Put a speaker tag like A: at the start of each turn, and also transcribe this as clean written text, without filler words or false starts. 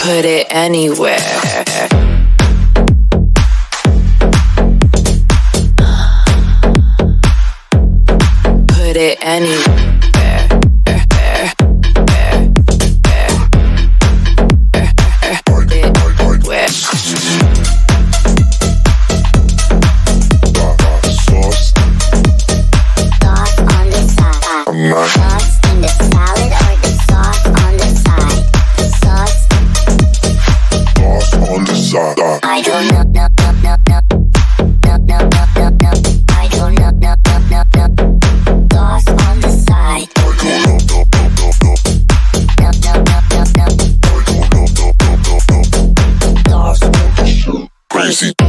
A: Put it anywhere. Put it anywhere.
B: I don't know, no, no, no, no, no, no, no, no, no. I don't know, no, no, no, no. Sauce on the side. I don't know, no, no, no, no. No, no, no, no, no. I don't know, no, no, no, no. Sauce on the side. Crazy.